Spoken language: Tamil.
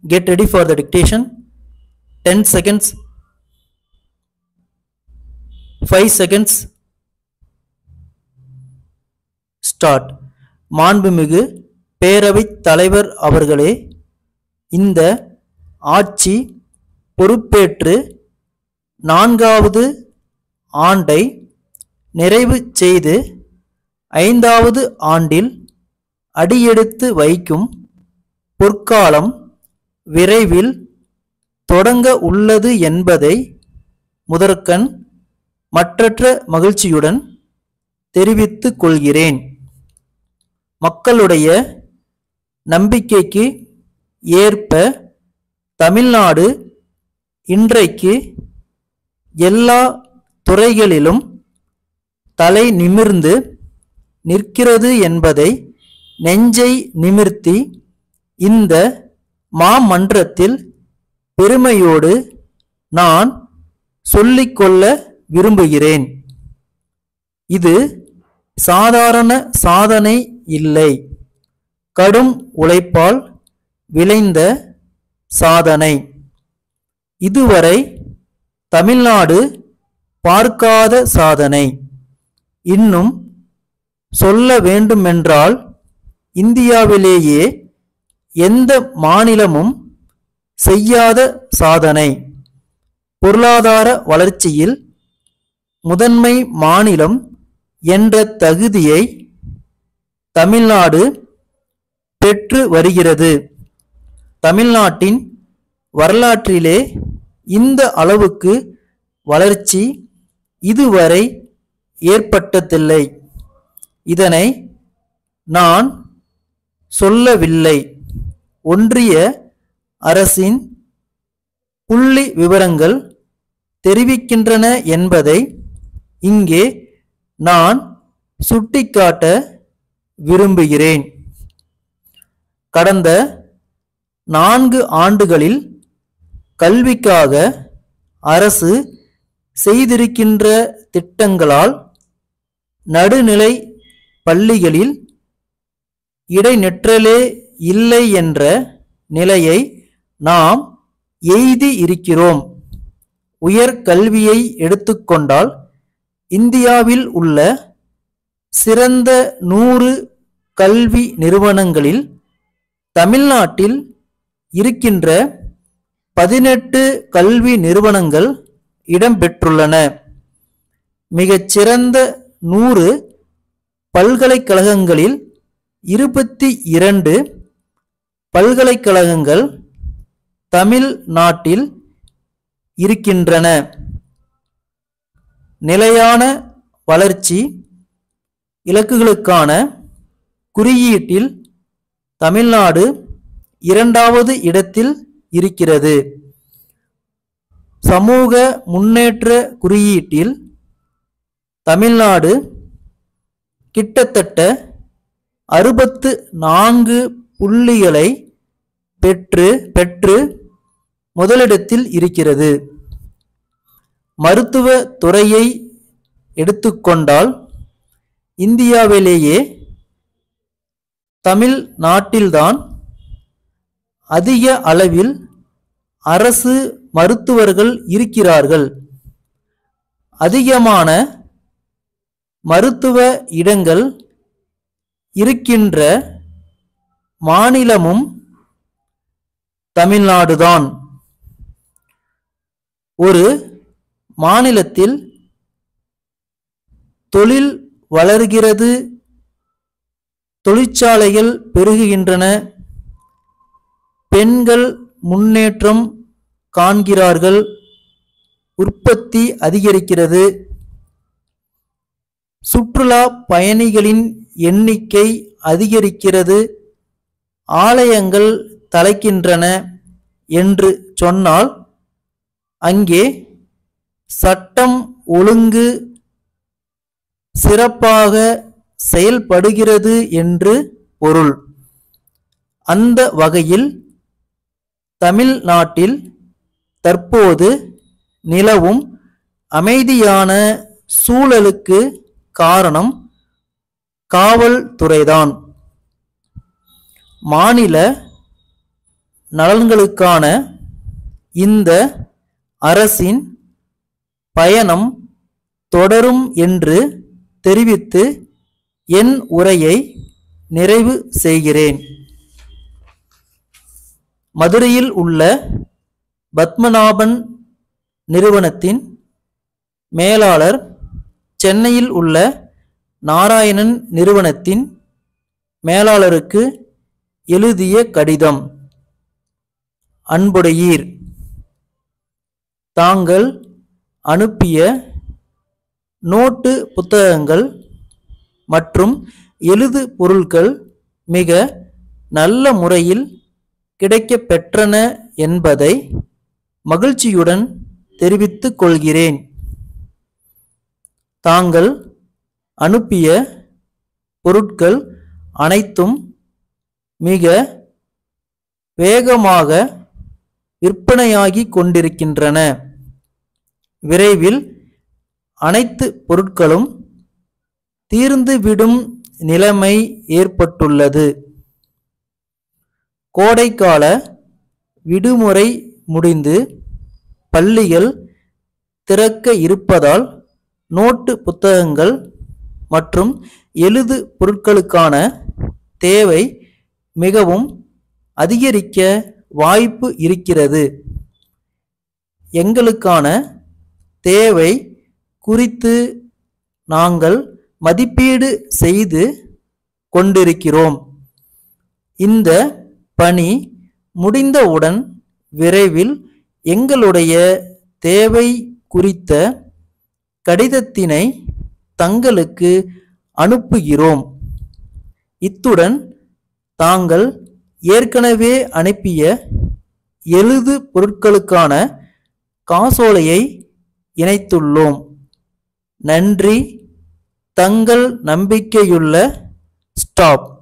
Get ready for the dictation. 10 seconds. 5 seconds. Start. மாண்புமிகு பேரவைத் தலைவர் அவர்களே, இந்த ஆட்சி பொறுப்பேற்று 4வது ஆண்டை நிறைவு செய்து 5வது ஆண்டில் அடியெடுத்து வைக்கும் பொற்காலம் விரைவில் தொடங்க உள்ளது என்பதை முதற்கண் மற்றற்ற மகிழ்ச்சியுடன் தெரிவித்துக் கொள்கிறேன். மக்களுடைய நம்பிக்கைக்கு ஏற்ப தமிழ்நாடு இன்றைக்கு எல்லா துறைகளிலும் தலை நிமிர்ந்து நிற்கிறது என்பதை நெஞ்சை நிமிர்த்தி இந்த மாமன்றத்தில் பெருமையோடு நான் சொல்லிக்கொள்ள விரும்புகிறேன். இது சாதாரண சாதனை இல்லை, கடும் உழைப்பால் விளைந்த சாதனை. இதுவரை தமிழ்நாடு பார்க்காத சாதனை. இன்னும் சொல்ல வேண்டுமென்றால் இந்தியாவிலேயே எந்த மாநிலமும் செய்யாத சாதனை. பொருளாதார வளர்ச்சியில் முதன்மை மாநிலம் என்ற தகுதியை தமிழ்நாடு பெற்று வருகிறது. தமிழ்நாட்டின் வரலாற்றிலே இந்த அளவுக்கு வளர்ச்சி இதுவரை ஏற்பட்டதில்லை. இதனை நான் சொல்லவில்லை, ஒன்றிய அரசின் புள்ளி விவரங்கள் தெரிவிக்கின்றன என்பதை இங்கே நான் சுட்டிக்காட்ட விரும்புகிறேன். கடந்த 4 ஆண்டுகளில் கல்விக்காக அரசு செய்திருக்கின்ற திட்டங்களால் நடுநிலை பள்ளிகளில் இடைநிற்றலே இல்லை என்ற நிலையை நாம் எய்தி இருக்கிறோம். உயர்கல்வியை எடுத்துக்கொண்டால் இந்தியாவில் உள்ள சிறந்த 100 கல்வி நிறுவனங்களில் தமிழ்நாட்டில் இருக்கின்ற 18 கல்வி நிறுவனங்கள் இடம்பெற்றுள்ளன. மிகச்சிறந்த 100 பல்கலைக்கழகங்களில் 22 பல்கலைக்கழகங்கள் தமிழ்நாட்டில் இருக்கின்றன. நிலையான வளர்ச்சி இலக்குகளுக்கான குறியீட்டில் தமிழ்நாடு 2வது இடத்தில் இருக்கிறது. சமூக முன்னேற்ற குறியீட்டில் தமிழ்நாடு கிட்டத்தட்ட 64 புள்ளிகளை பெற்று முதலிடத்தில் இருக்கிறது. மருத்துவ துறையை எடுத்துக்கொண்டால் இந்தியாவிலேயே தமிழ்நாட்டில்தான் அதிக அளவில் அரசு மருத்துவர்கள் இருக்கிறார்கள். அதிகமான மருத்துவ இடங்கள் இருக்கின்ற மாநிலமும் தமிழ்நாடுதான். ஒரு மாநிலத்தில் தொழில் வளர்கிறது, தொழிற்சாலைகள் பெருகுகின்றன, பெண்கள் முன்னேற்றம் காண்கிறார்கள், உற்பத்தி அதிகரிக்கிறது, சுற்றுலா பயணிகளின் எண்ணிக்கை அதிகரிக்கிறது, ஆலயங்கள் தலைக்கின்றன என்று சொன்னால் அங்கே சட்டம் ஒழுங்கு சிறப்பாக செயல்படுகிறது என்று பொருள். அந்த வகையில் தமிழ்நாட்டில் தற்போது நிலவும் அமைதியான சூழலுக்கு காரணம் காவல்துறைதான். மாநில நலன்களுக்கான இந்த அரசின் பயணம் தொடரும் என்று தெரிவித்து என் உரையை நிறைவு செய்கிறேன். மதுரையில் உள்ள பத்மநாபன் நிறுவனத்தின் மேலாளர், சென்னையில் உள்ள நாராயணன் நிறுவனத்தின் மேலாளருக்கு எழுதிய கடிதம். அன்புடையீர், தாங்கள் அனுப்பிய நோட்டு புத்தகங்கள் மற்றும் எழுது பொருட்கள் மிக நல்ல முறையில் கிடைக்கப் பெற்றன என்பதை மகிழ்ச்சியுடன் தெரிவித்துக் கொள்கிறேன். தாங்கள் அனுப்பிய பொருட்கள் அனைத்தும் மிக வேகமாக விற்பனையாகி கொண்டிருக்கின்றன. விரைவில் அனைத்து பொருட்களும் தீர்ந்துவிடும் நிலைமை ஏற்பட்டுள்ளது. கோடைக்கால விடுமுறை முடிந்து பள்ளிகள் திறக்க இருப்பதால் நோட்டு புத்தகங்கள் மற்றும் எழுது பொருட்களுக்கான தேவை மிகவும் அதிகரிக்க வாய்ப்பு இருக்கிறது. எங்களுக்கான தேவை குறித்து நாங்கள் மதிப்பீடு செய்து கொண்டிருக்கிறோம். இந்த பணி முடிந்தவுடன் விரைவில் எங்களுடைய தேவை குறித்த கடிதத்தினை தங்களுக்கு அனுப்புகிறோம். இத்துடன் தாங்கள் ஏற்கனவே அனுப்பிய எழுது பொருட்களுக்கான காசோலையை இணைத்துள்ளோம். நன்றி. தங்கள் நம்பிக்கையுள்ள ஸ்டாப்.